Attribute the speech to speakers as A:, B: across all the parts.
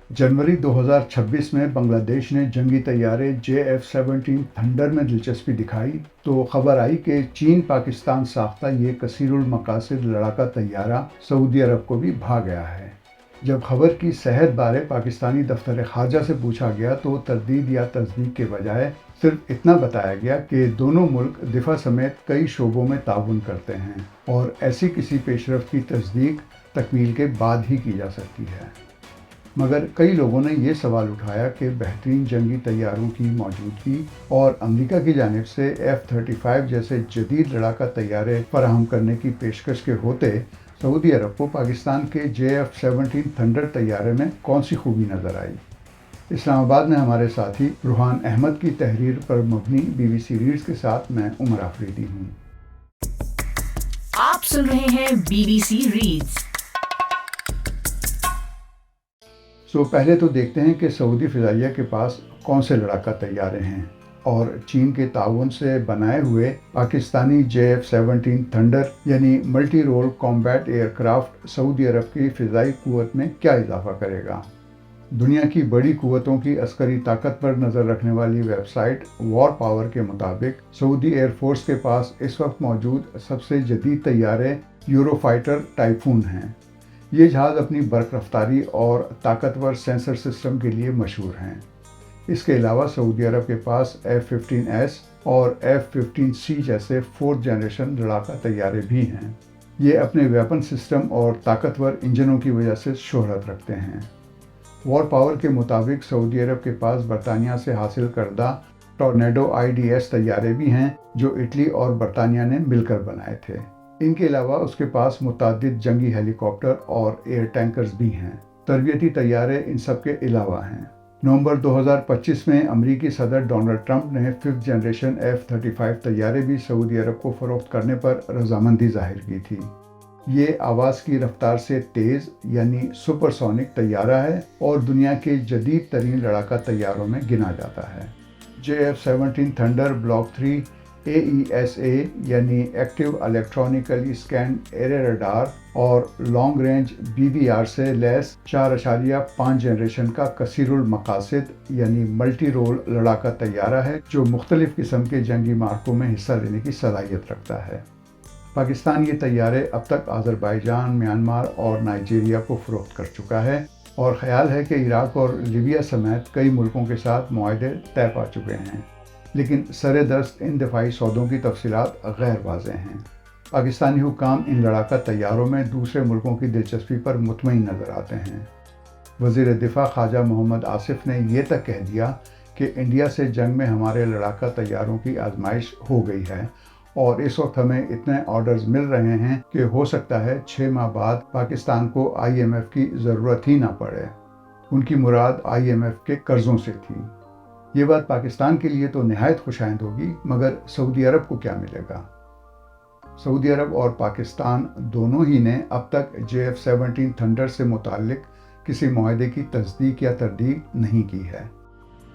A: जनवरी 2026 में बांग्लादेश ने जंगी तैयारे JF-17 थंडर में दिलचस्पी दिखाई तो खबर आई कि चीन पाकिस्तान साख्ता ये कसीरुल मकासिद लड़ाका तैयारा सऊदी अरब को भी भा गया है। जब खबर की सेहत बारे पाकिस्तानी दफ्तर खारजा से पूछा गया तो तरदीद या तस्दीक के बजाय सिर्फ इतना बताया गया कि दोनों मुल्क दिफा समेत कई शोबों में ताउन करते हैं और ऐसी किसी पेशरफ्त की तस्दीक तकमील के बाद ही की जा सकती है। मगर कई लोगों ने ये सवाल उठाया कि बेहतरीन जंगी तैयारों की मौजूदगी और अमेरिका की जानिब से F-35 जैसे जदीद लड़ाका तैयारे फराहम करने की पेशकश के होते सऊदी अरब को पाकिस्तान के JF-17 थंडर तैयारे में कौन सी खूबी नज़र आई। इस्लामाबाद में हमारे साथी रुहान अहमद की तहरीर पर मबनी BBC रीड्स के साथ मैं उमर आफरीदी हूँ।
B: आप सुन रहे हैं BBC रीड्स।
A: पहले तो देखते हैं कि सऊदी फ़िज़ाइया के पास कौन से लड़ाका तैयारे हैं और चीन के ताउन से बनाए हुए पाकिस्तानी JF-17 थंडर यानी मल्टी रोल कॉम्बैट एयरक्राफ्ट सऊदी अरब की फ़िज़ाई क़ुव्वत में क्या इजाफ़ा करेगा। दुनिया की बड़ी क़ुव्वतों की अस्करी ताकत पर नज़र रखने वाली वेबसाइट वॉर पावर के मुताबिक सऊदी एयरफोर्स के पास इस वक्त मौजूद सबसे जदीद तैयारे यूरोफाइटर टाइफून हैं। ये जहाज़ अपनी बर्क रफ्तारी और ताकतवर सेंसर सिस्टम के लिए मशहूर हैं। इसके अलावा सऊदी अरब के पास F-15S और F-15C जैसे 4th जनरेशन लड़ाका तैयारे भी हैं। ये अपने वेपन सिस्टम और ताकतवर इंजनों की वजह से शोहरत रखते हैं। वॉर पावर के मुताबिक सऊदी अरब के पास बरतानिया से हासिल करदा टॉर्नेडो IDS तैयारे भी हैं जो इटली और बरतानिया ने मिलकर बनाए थे। इनके अलावा उसके पास मुतादिद जंगी हेलीकॉप्टर और एयर टैंकर्स भी हैं। तरबियती तैयारे इन सब के अलावा हैं। नवंबर 2025 में अमरीकी सदर डोनाल्ड ट्रंप ने 5th जनरेशन F-35 तैयारे भी सऊदी अरब को फ़रोख्त करने पर रजामंदी जाहिर की थी। ये आवाज़ की रफ्तार से तेज़ यानी सुपरसोनिक तैयारा है और दुनिया के जदीद तरीन लड़ाका तैयारों में गिना जाता है। JF-17 थंडर ब्लॉक 3 AESA यानी active electronically scanned area radar और लॉन्ग रेंज BVR से लैस 4.5 जनरेशन का कसीरुल मकासिद यानी मल्टी रोल लड़ाका तैयारा है जो मुख्तलिफ किस्म के जंगी मार्कों में हिस्सा लेने की सलाहियत रखता है। पाकिस्तान ये तैयारे अब तक आज़रबाईजान, म्यांमार और नाइजीरिया को फ़रोख्त कर चुका है और ख़याल है कि इराक और लीबिया समेत कई मुल्कों के साथ मुआहदे तय पा चुके हैं, लेकिन सरेदस्त इन दफ़ाई सौदों की तफसीलात गैर वाज़ेह हैं। पाकिस्तानी हुक्काम इन लड़ाका तैयारों में दूसरे मुल्कों की दिलचस्पी पर मुतमईन नज़र आते हैं। वज़ीर दिफा ख्वाजा मोहम्मद आसिफ ने यह तक कह दिया कि इंडिया से जंग में हमारे लड़ाका तैयारों की आजमाइश हो गई है और इस वक्त हमें इतने ऑर्डर्स मिल रहे हैं कि हो सकता है 6 माह बाद पाकिस्तान को IMF की ज़रूरत ही ना पड़े। उनकी मुराद IMF के कर्ज़ों से थी। ये बात पाकिस्तान के लिए तो निहायत खुशाइंद होगी, मगर सऊदी अरब को क्या मिलेगा। सऊदी अरब और पाकिस्तान दोनों ही ने अब तक JF-17 थंडर से मुताल्लिक किसी मुआहदे की तस्दीक या तरदीद नहीं की है।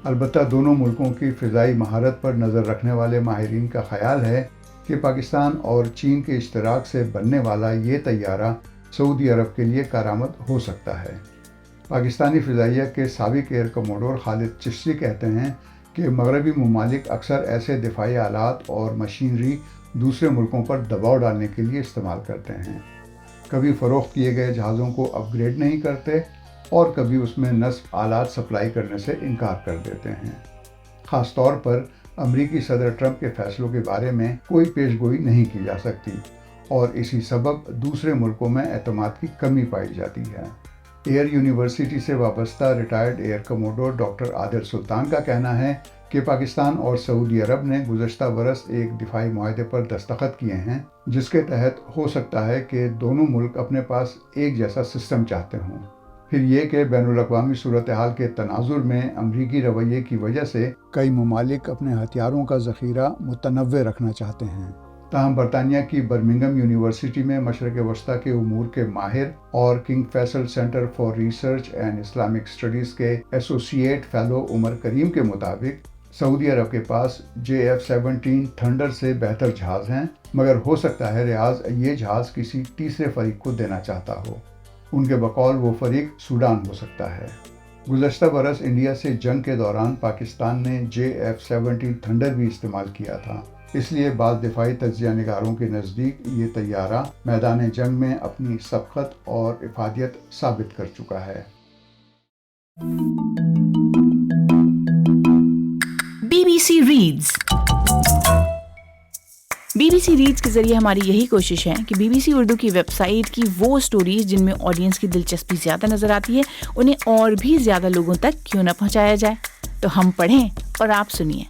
A: अलबत्ता दोनों मुल्कों की फ़िज़ाई महारत पर नज़र रखने वाले माहिरीन का ख़याल है कि पाकिस्तान और चीन के इश्तराक से बनने वाला ये तैयारा सऊदी अरब के लिए कारामद हो सकता है। पाकिस्तानी फ़िज़ाइया के साबिक एयर कमोडोर खालिद चिश्ती कहते हैं कि मगरबी ममालिक अक्सर ऐसे दिफाई आलात और मशीनरी दूसरे मुल्कों पर दबाव डालने के लिए इस्तेमाल करते हैं। कभी फ़रोख्त किए गए जहाज़ों को अपग्रेड नहीं करते और कभी उसमें नस्ब आलात सप्लाई करने से इनकार कर देते हैं। ख़ास तौर पर अमरीकी सदर ट्रंप के फ़ैसलों के बारे में कोई पेशगोई नहीं की जा सकती और इसी सबब दूसरे मुल्कों में एतमाद की कमी पाई जाती है। एयर यूनिवर्सिटी से वाबस्ता retired air commodore doctor Adil Sultan का कहना है कि पाकिस्तान और सऊदी अरब ने गुज़श्ता बरस एक दिफाई मुआहदे पर दस्तखत किए हैं जिसके तहत हो सकता है कि दोनों मुल्क अपने पास एक जैसा सिस्टम चाहते हों। फिर ये कि बैनुल-अक़वामी सूरत हाल के तनाजुर में अमरीकी रवैये की वजह से कई ममालिक अपने हथियारों का ज़ख़ीरा मुतनव्वे रखना चाहते हैं। ताहम बरतानिया की बर्मिंघम यूनिवर्सिटी में मशरक़ वस्ता के उमूर के माहिर और King Faisal centre for research and Islamic studies के एसोसिएट फेलो उमर करीम के मुताबिक सऊदी अरब के पास JF-17 थंडर से बेहतर जहाज़ हैं, मगर हो सकता है रियाज ये जहाज़ किसी तीसरे फरीक को देना चाहता हो। उनके बकौल वो फरीक सूडान हो सकता है। गुज़श्ता बरस इंडिया से जंग के दौरान पाकिस्तान ने JF-17 थंडर भी इस्तेमाल किया था, इसलिए बाद दिफाई तज्जिया निगारों के नज़दीक ये तैयारा मैदान जंग में अपनी सबकत और इफादियत साबित कर चुका है।
B: BBC reads. BBC रीड्स के जरिए हमारी यही कोशिश है कि BBC उर्दू की वेबसाइट की वो स्टोरीज जिनमें ऑडियंस की दिलचस्पी ज़्यादा नज़र आती है उन्हें और भी ज़्यादा लोगों तक क्यों न पहुंचाया जाए। तो हम पढ़ें और आप सुनिए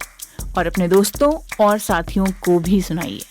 B: और अपने दोस्तों और साथियों को भी सुनाइए।